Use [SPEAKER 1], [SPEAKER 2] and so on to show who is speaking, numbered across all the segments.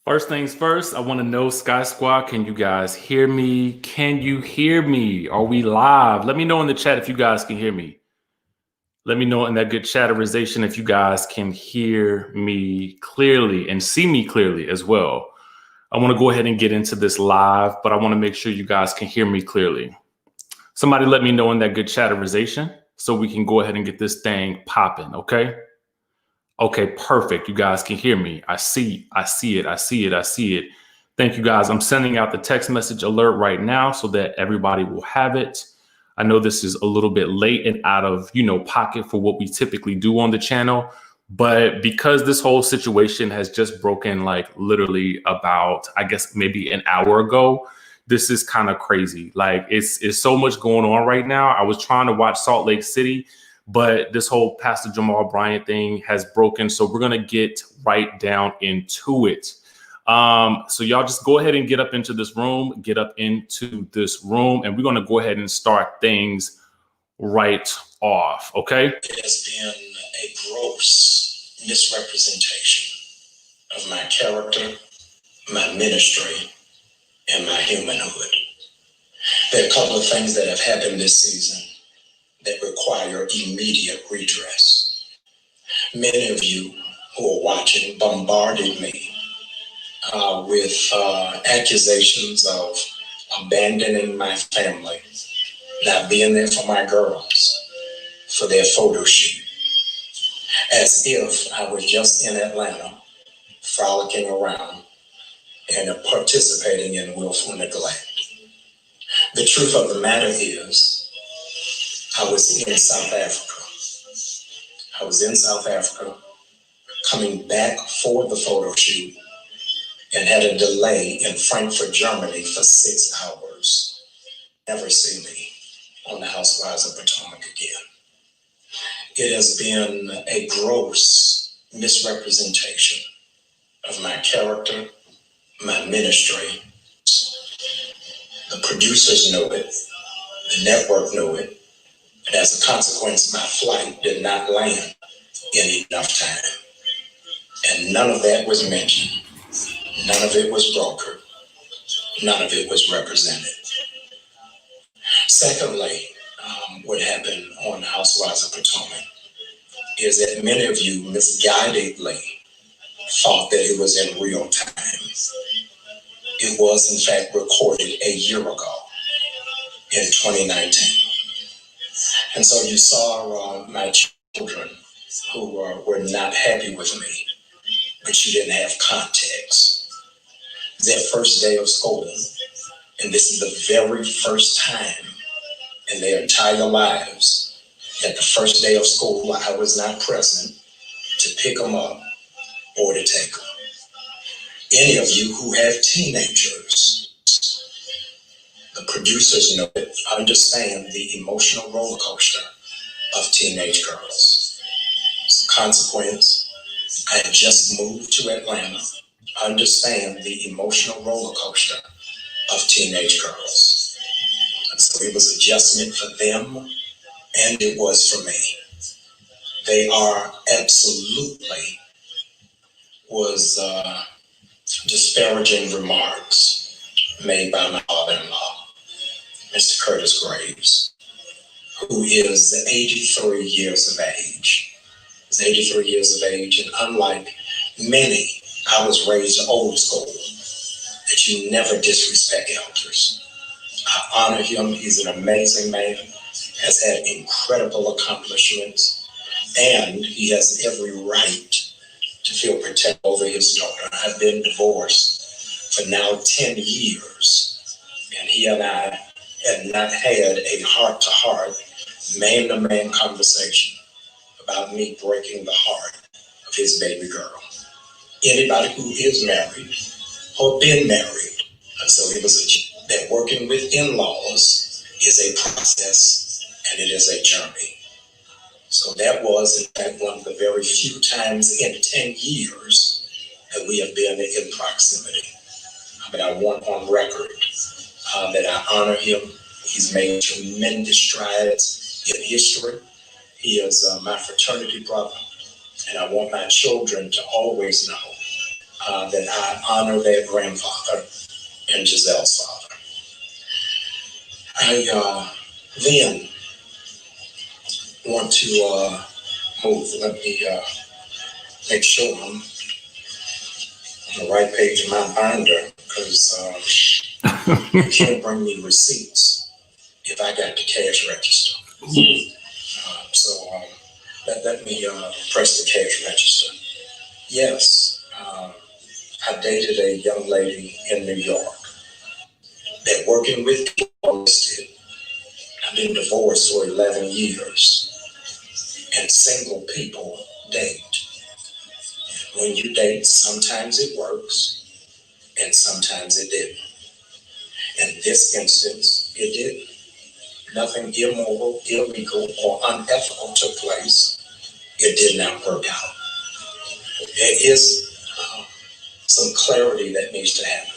[SPEAKER 1] First things first, I want to know, Sky Squad, can you guys hear me? Can you hear me? Are we live? Let me know in the chat if you guys can hear me. Let me know in that good chatterization if you guys can hear me clearly and see me clearly as well. I want to go ahead and get into this live, but I want to make sure you guys can hear me clearly. Somebody let me know in that good chatterization so we can go ahead and get this thing popping, okay? Okay, perfect. You guys can hear me. I see it. Thank you guys. I'm sending out the text message alert right now so that everybody will have it. I know this is a little bit late and out of, pocket for what we typically do on the channel, but because this whole situation has just broken like literally about, I guess, maybe an hour ago, this is kind of crazy. Like it's so much going on right now. I was trying to watch Salt Lake City, but this whole Pastor Jamal Bryant thing has broken. So we're going to get right down into it. So y'all just go ahead and get up into this room, and we're going to go ahead and start things right off. Okay.
[SPEAKER 2] It has been a gross misrepresentation of my character, my ministry, and my humanhood. There are a couple of things that have happened this season that require immediate redress. Many of you who are watching bombarded me with accusations of abandoning my family, not being there for my girls, for their photo shoot, as if I was just in Atlanta, frolicking around and participating in willful neglect. The truth of the matter is, I was in South Africa. Coming back for the photo shoot and had a delay in Frankfurt, Germany for 6 hours. Never see me on the Housewives of Potomac again. It has been a gross misrepresentation of my character, my ministry. The producers know it, the network know it, and as a consequence, my flight did not land in enough time. And none of that was mentioned. None of it was brokered. None of it was represented. Secondly, what happened on Housewives of Potomac is that many of you misguidedly thought that it was in real time. It was, in fact, recorded a year ago in 2019. And so you saw my children who were not happy with me, but you didn't have context. Their first day of school, and this is the very first time in their entire lives that the first day of school I was not present to pick them up or to take them. Any of you who have teenagers, the producers know it, understand the emotional roller coaster of teenage girls. As a consequence, I had just moved to Atlanta. Understand the emotional roller coaster of teenage girls. And so it was adjustment for them, and it was for me. They are absolutely disparaging remarks made by my father-in-law, Mr. Curtis Graves, who is 83 years of age. He's 83 years of age, and unlike many, I was raised old school, that you never disrespect elders. I honor him. He's an amazing man, has had incredible accomplishments, and he has every right to feel protected over his daughter. I've been divorced for now 10 years, and he and I have not had a heart-to-heart, man-to-man conversation about me breaking the heart of his baby girl. Anybody who is married or been married, and so it was that working with in-laws is a process and it is a journey. So that was, in fact, one of the very few times in 10 years that we have been in proximity. But I want on record that I honor him. He's made tremendous strides in history. He is my fraternity brother, and I want my children to always know that I honor their grandfather and Gizelle's father. I then want to move. Let me make sure I'm on the right page of my binder, because you can't bring me receipts if I got the cash register. So let me press the cash register. Yes, I dated a young lady in New York that working with people listed. I've been divorced for 11 years, and single people date. When you date, sometimes it works, and sometimes it didn't. In this instance, it didn't. Nothing immoral, illegal, or unethical took place. It did not work out. There is some clarity that needs to happen.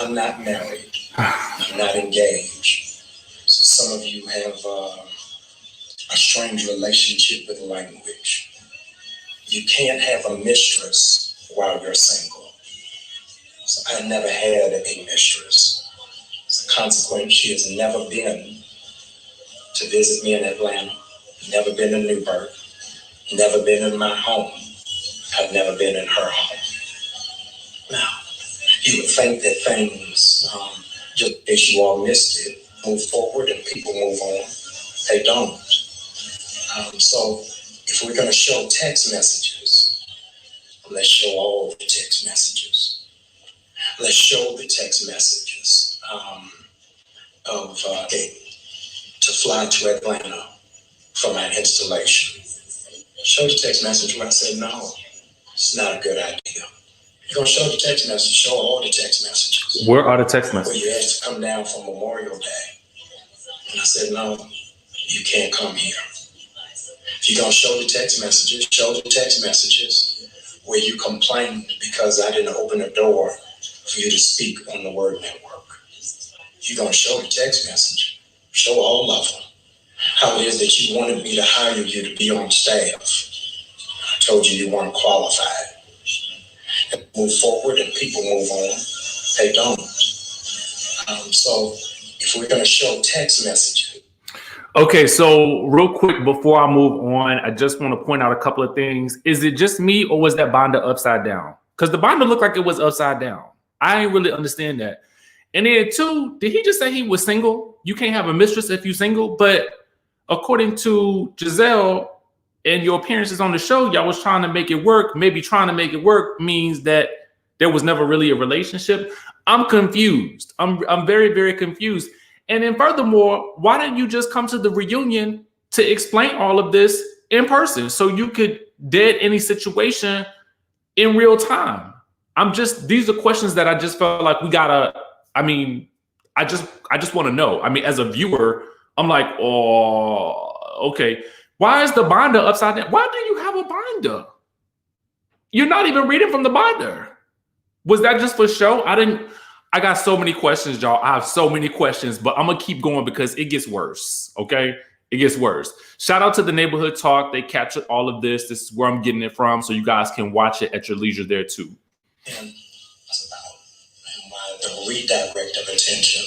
[SPEAKER 2] I'm not married. I'm not engaged. So some of you have a strange relationship with language. You can't have a mistress while you're single. So I never had a mistress. As a consequence, she has never been to visit me in Atlanta, never been in Newburgh, never been in my home. I've never been in her home. Now, you would think that things, just as you all missed it, move forward and people move on. They don't. So if we're going to show text messages, let's show all the text messages. Let's show the text messages of to fly to Atlanta for my installation. Show the text message where I said, no, it's not a good idea. You're going to show the text message, show all the text messages.
[SPEAKER 1] Where are the text messages?
[SPEAKER 2] Where you asked to come down for Memorial Day. And I said, no, you can't come here. If you're going to show the text messages where you complained because I didn't open the door for you to speak on the Word Network. You're going to show the text message. Show all of them. How it is that you wanted me to hire you to be on staff. I told you you weren't qualified. And move forward and people move on. They don't. So if we're going to show text messages.
[SPEAKER 1] Okay, so real quick before I move on, I just want to point out a couple of things. Is it just me or was that binder upside down? Because the binder looked like it was upside down. I ain't really understand that. And then two, did he just say he was single? You can't have a mistress if you're single. But according to Gizelle and your appearances on the show, y'all was trying to make it work. Maybe trying to make it work means that there was never really a relationship. I'm confused. I'm very, very confused. And then furthermore, why didn't you just come to the reunion to explain all of this in person so you could dead any situation in real time? These are questions that I just felt like we gotta, I just want to know. As a viewer, I'm like, oh, okay. Why is the binder upside down? Why do you have a binder? You're not even reading from the binder. Was that just for show? I got so many questions, y'all. I have so many questions, but I'm going to keep going because it gets worse, okay? It gets worse. Shout out to the Neighborhood Talk. They captured all of this. This is where I'm getting it from, so you guys can watch it at your leisure there, too.
[SPEAKER 2] And that's about the redirect of attention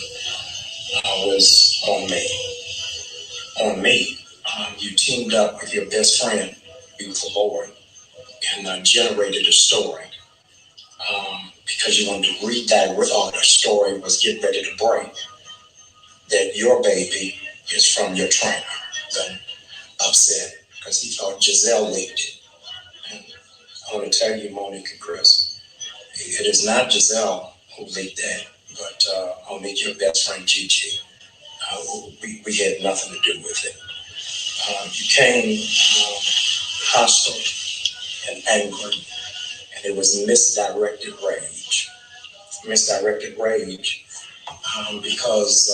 [SPEAKER 2] was on me. On me. You teamed up with your best friend, beautiful Lord, and generated a story. Because you wanted to redirect, the story was getting ready to break, that your baby is from your trainer. Then upset because he thought Gizelle leaked it. And I want to tell you, Monique and Kris, it is not Gizelle who leaked that, but Monique, your best friend Gigi. We had nothing to do with it. You came hostile and angry, and it was misdirected rage. Misdirected rage because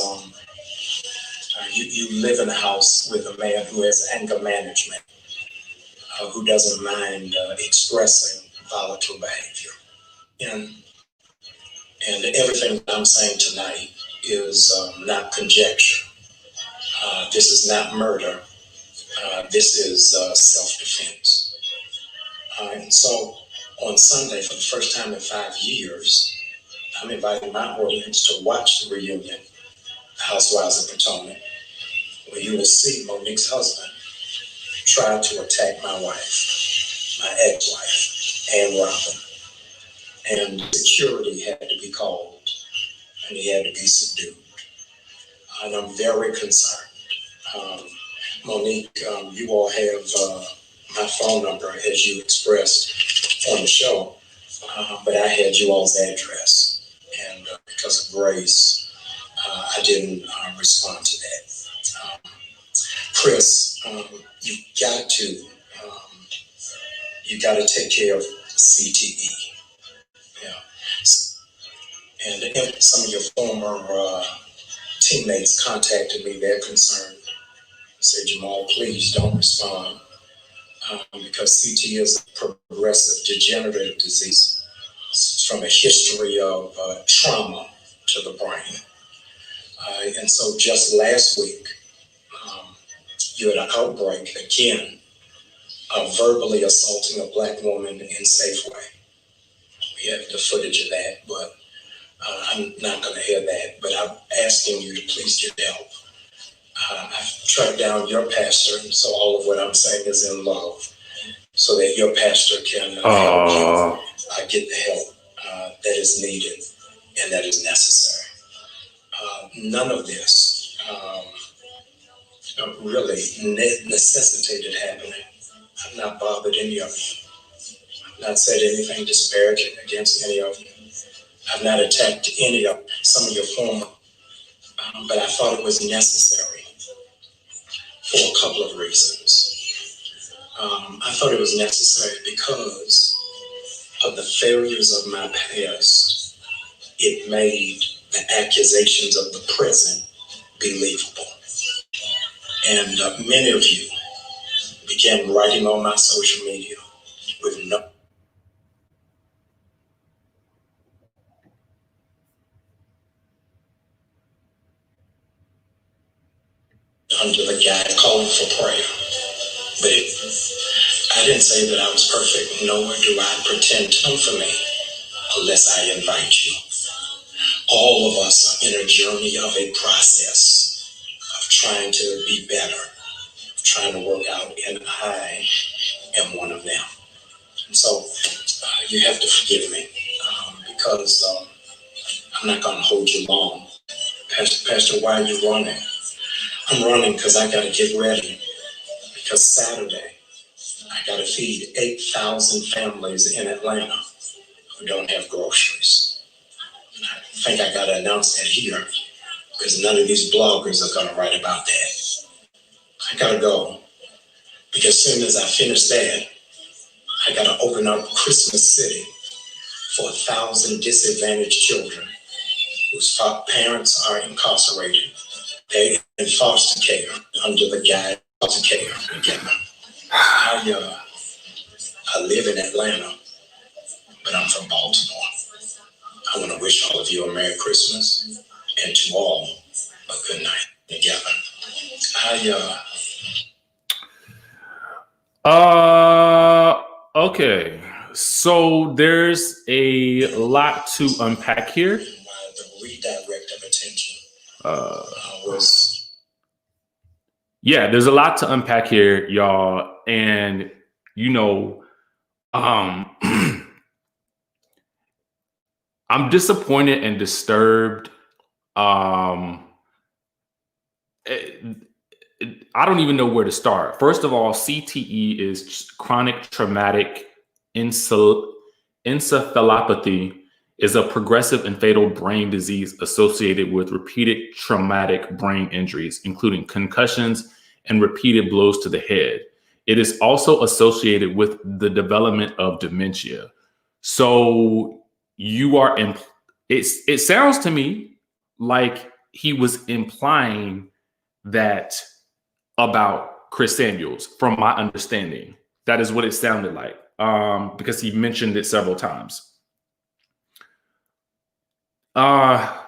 [SPEAKER 2] you live in a house with a man who has anger management, who doesn't mind expressing volatile behavior. And everything I'm saying tonight is not conjecture. This is not murder. This is self-defense. And so On Sunday, for the first time in 5 years, I'm inviting my audience to watch the reunion, Housewives of Potomac, where you will see Monique's husband try to attack my wife, my ex-wife, and Robyn. And security had to be called, and he had to be subdued. And I'm very concerned. Monique, you all have my phone number, as you expressed on the show, but I had you all's address. And because of grace, I didn't respond to that. Kris, you got to take care of CTE. Yeah. And if some of your former teammates contacted me, they're concerned. Say, Jamal, please don't respond, because CTE is a progressive degenerative disease. It's from a history of trauma to the brain. And so just last week, you had an outbreak again of verbally assaulting a Black woman in Safeway. We have the footage of that, but I'm not going to hear that. But I'm asking you to please get help. I've tracked down your pastor, so all of what I'm saying is in love, so that your pastor can help you get the help that is needed and that is necessary. None of this really necessitated happening. I've not bothered any of you. I've not said anything disparaging against any of you. I've not attacked some of your former, but I thought it was necessary for a couple of reasons. I thought it was necessary because of the failures of my past. It made the accusations of the present believable. And many of you began writing on my social media with no under the guise calling for prayer. But I didn't say that I was perfect, nor do I pretend to come for me unless I invite you. All of us are in a journey of a process of trying to be better, of trying to work out, and I am one of them. And so you have to forgive me because I'm not going to hold you long. Pastor, why are you running? I'm running because I got to get ready, because Saturday I got to feed 8,000 families in Atlanta who don't have groceries. And I think I got to announce that here because none of these bloggers are going to write about that. I got to go because as soon as I finish that, I got to open up Christmas City for 1,000 disadvantaged children whose parents are incarcerated. They're in foster care under the guise of foster care together. I live in Atlanta, but I'm from Baltimore. I want to wish all of you a Merry Christmas and to all a good night together.
[SPEAKER 1] Okay. So there's a lot to unpack here.
[SPEAKER 2] The redirect of attention
[SPEAKER 1] yeah, there's a lot to unpack here, y'all. And, I'm disappointed and disturbed. I don't even know where to start. First of all, CTE is chronic traumatic encephalopathy, is a progressive and fatal brain disease associated with repeated traumatic brain injuries, including concussions and repeated blows to the head. It is also associated with the development of dementia. So it sounds to me like he was implying that about Kris Samuels, from my understanding. That is what it sounded like, because he mentioned it several times. I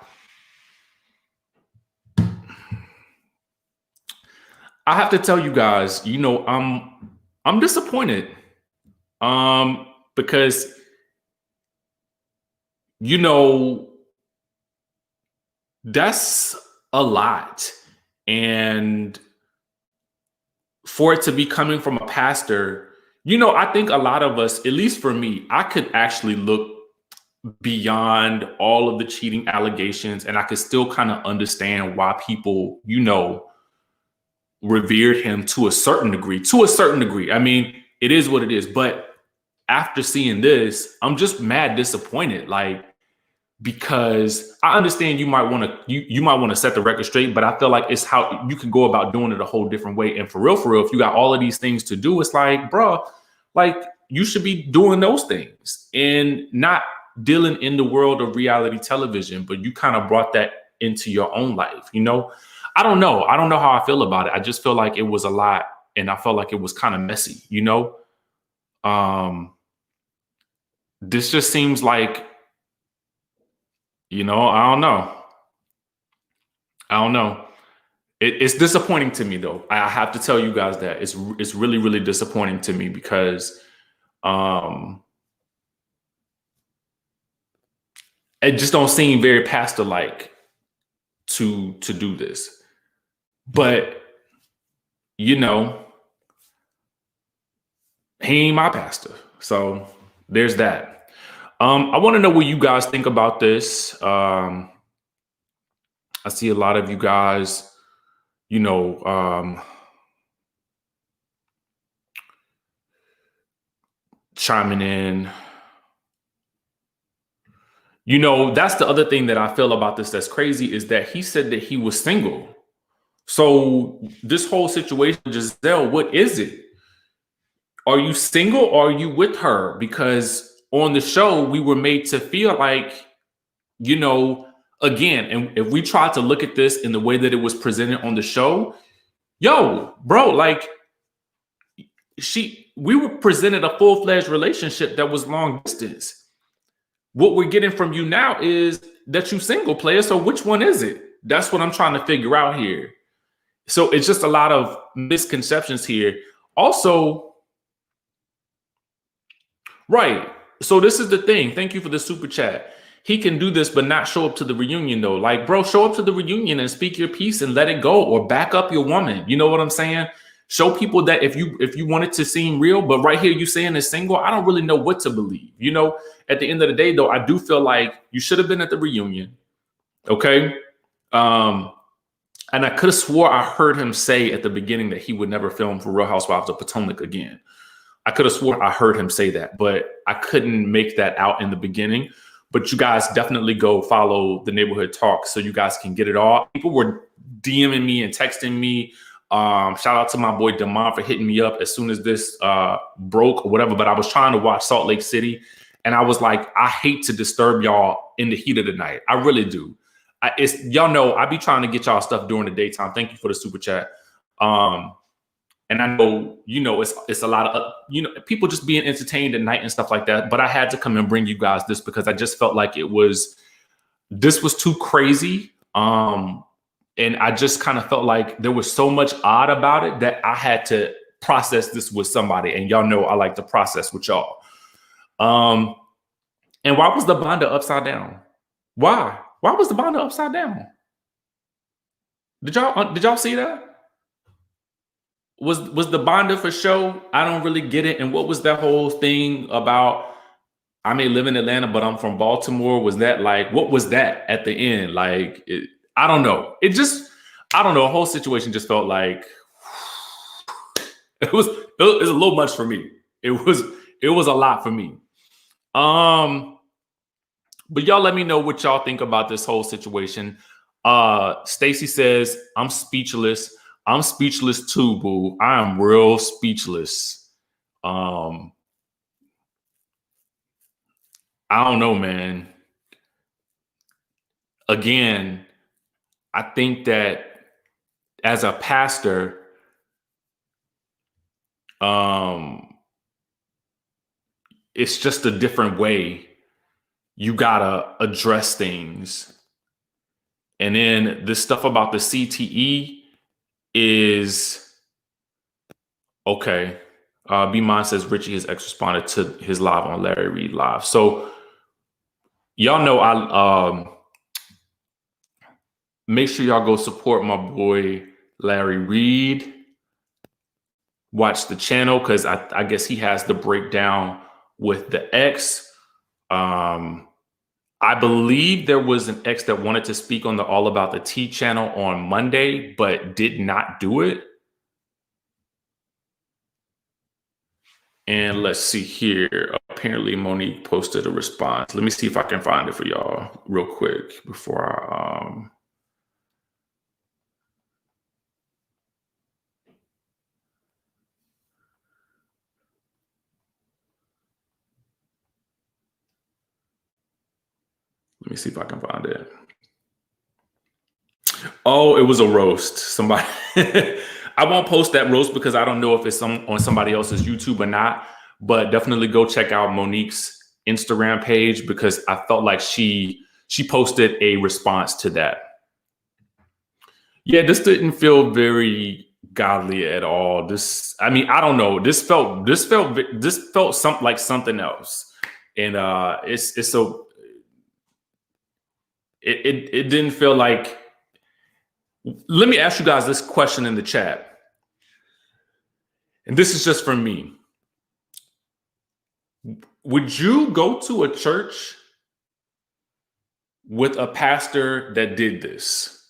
[SPEAKER 1] have to tell you guys, I'm disappointed, because, you know, that's a lot. And for it to be coming from a pastor, you know, I think a lot of us, at least for me, I could actually look beyond all of the cheating allegations, and I could still kind of understand why people, you know, revered him to a certain degree. To a certain degree. I mean, it is what it is. But after seeing this, I'm just mad disappointed. Like, because I understand you might want to you might want to set the record straight, but I feel like it's how you can go about doing it a whole different way. And for real, if you got all of these things to do, it's like, bro, like you should be doing those things and not dealing in the world of reality television. But you kind of brought that into your own life, you know. I don't know how I feel about it. I just feel like it was a lot, and I felt like it was kind of messy, you know. This just seems like, you know, I don't know. It's disappointing to me, though. I have to tell you guys that it's really, really disappointing to me because it just don't seem very pastor-like to do this. But, you know, he ain't my pastor. So there's that. I want to know what you guys think about this. I see a lot of you guys, you know, chiming in. You know, that's the other thing that I feel about this that's crazy is that he said that he was single. So this whole situation, Gizelle, what is it? Are you single or are you with her? Because on the show, we were made to feel like, you know, again, and if we try to look at this in the way that it was presented on the show, yo, bro, like we were presented a full-fledged relationship that was long distance. What we're getting from you now is that you single, player. So which one is it? That's what I'm trying to figure out here. So it's just a lot of misconceptions here. Also, right. So this is the thing. Thank you for the super chat. He can do this, but not show up to the reunion, though. Like, bro, show up to the reunion and speak your piece and let it go, or back up your woman. You know what I'm saying? Show people that if you want it to seem real, but right here you saying it's single, I don't really know what to believe. You know, at the end of the day, though, I do feel like you should have been at the reunion. Okay. And I could have swore I heard him say at the beginning that he would never film for Real Housewives of Potomac again. I could have sworn I heard him say that, but I couldn't make that out in the beginning. But you guys definitely go follow the Neighborhood Talk so you guys can get it all. People were DMing me and texting me. Shout out to my boy Damon for hitting me up as soon as this broke or whatever. But I was trying to watch Salt Lake City, and I was like, I hate to disturb y'all in the heat of the night. I really do. Y'all know I be trying to get y'all stuff during the daytime. Thank you for the super chat. And I know, you know, it's a lot of, you know, people just being entertained at night and stuff like that. But I had to come and bring you guys this because I just felt like this was too crazy. And I just kind of felt like there was so much odd about it that I had to process this with somebody. And y'all know I like to process with y'all. And why was the binder upside down? Why? Why was the binder upside down? Did y'all see that? Was the binder for show? I don't really get it. And what was that whole thing about? I may live in Atlanta, but I'm from Baltimore. Was that like, what was that at the end? Like, I don't know. I don't know. The whole situation just felt like it was a little much for me. It was a lot for me. But y'all let me know what y'all think about this whole situation. Stacy says, I'm speechless. I'm speechless too, boo. I am real speechless. I don't know, man. Again, I think that as a pastor, it's just a different way you gotta address things. And then this stuff about the CTE is okay. Be Mine says Richie has responded to his live on Larry Reid Live. So y'all know I make sure y'all go support my boy Larry Reid. Watch the channel because I guess he has the breakdown with the ex. I believe there was an ex that wanted to speak on the All About the Tea channel on Monday, but did not do it. And let's see here. Apparently, Monique posted a response. Let me see if I can find it for y'all real quick before I let me see if I can find it. Oh, it was a roast. Somebody. I won't post that roast because I don't know if it's on somebody else's YouTube or not. But definitely go check out Monique's Instagram page because I felt like she posted a response to that. Yeah, this didn't feel very godly at all. I mean, I don't know. This felt something like something else, and it's so. It didn't feel like. Let me ask you guys this question in the chat. And this is just for me. Would you go to a church with a pastor that did this?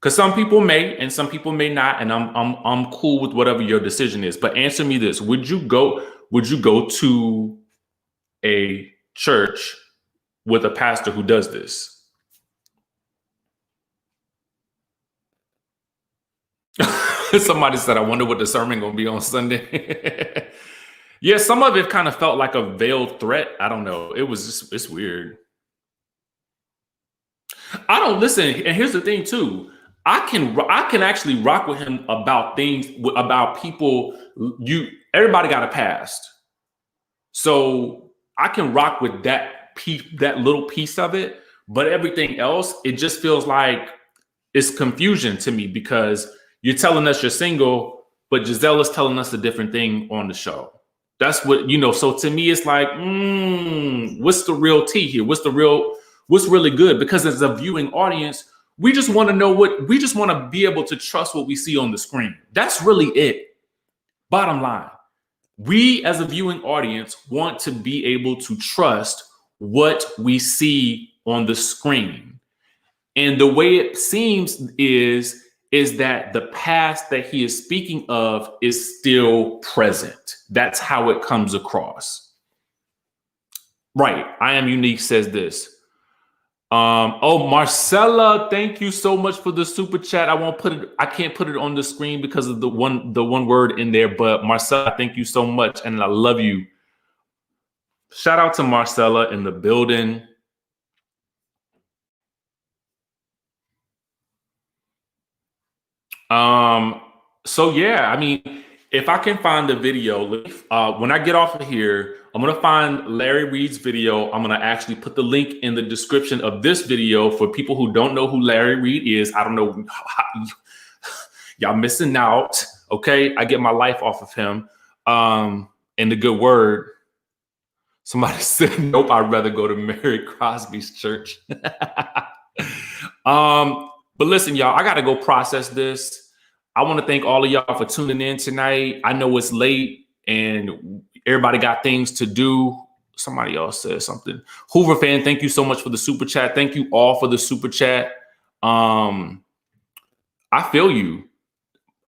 [SPEAKER 1] Because some people may and some people may not, and I'm cool with whatever your decision is. But answer me this. Would you go to a church with a pastor who does this? Somebody said, I wonder what the sermon gonna be on Sunday. Yeah, some of it kind of felt like a veiled threat. I don't know. It's weird. I don't listen. And here's the thing too. I can actually rock with him about things, about people. Everybody got a past. So I can rock with that little piece of it. But everything else, it just feels like it's confusion to me because you're telling us you're single, but Gizelle is telling us a different thing on the show. That's what, so to me, it's like, what's the real tea here? What's really good? Because as a viewing audience, we just want to know we just want to be able to trust what we see on the screen. That's really it. Bottom line, we as a viewing audience want to be able to trust what we see on the screen. And the way it seems is that the past that he is speaking of is still present. That's how it comes across. Right. I Am Unique says this. Marcella, thank you so much for the super chat. I can't put it on the screen because of the one word in there, but Marcella, thank you so much. And I love you. Shout out to Marcella in the building. So yeah, I mean, if I can find the video, when I get off of here, I'm going to find Larry Reid's video. I'm going to actually put the link in the description of this video for people who don't know who Larry Reid is. I don't know. Y'all missing out. Okay. I get my life off of him. And the good word. Somebody said, nope, I'd rather go to Mary Crosby's church. But listen, y'all, I got to go process this. I want to thank all of y'all for tuning in tonight. I know it's late and everybody got things to do. Somebody else said something. Hoover fan, thank you so much for the super chat. Thank you all for the super chat. I feel you.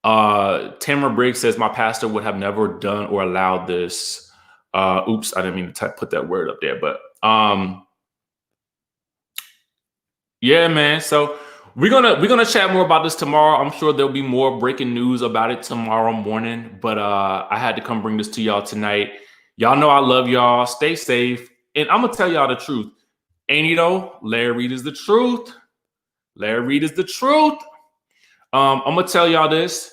[SPEAKER 1] Tamara Briggs says, my pastor would have never done or allowed this. Oops, I didn't mean to put that word up there, but yeah, man. So we're gonna chat more about this tomorrow. I'm sure there'll be more breaking news about it tomorrow morning. But I had to come bring this to y'all tonight. Y'all know I love y'all. Stay safe. And I'm gonna tell y'all the truth. Ain't he though? Larry Reid is the truth. Larry Reid is the truth. I'm gonna tell y'all this.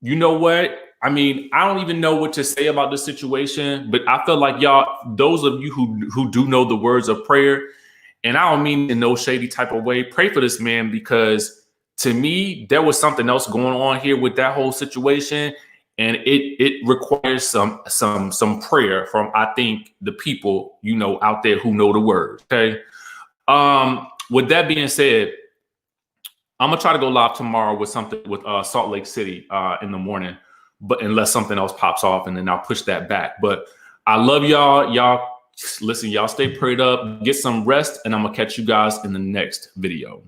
[SPEAKER 1] You know what? I mean, I don't even know what to say about this situation, but I feel like y'all, those of you who do know the words of prayer, and I don't mean in no shady type of way, pray for this man, because to me, there was something else going on here with that whole situation. and it requires some prayer from, I think, the people, you know, out there who know the word. Okay. With that being said, I'm gonna try to go live tomorrow with something with Salt Lake City in the morning, but unless something else pops off, and then I'll push that back. But I love y'all. Y'all listen, y'all stay prayed up, get some rest, and I'm gonna catch you guys in the next video.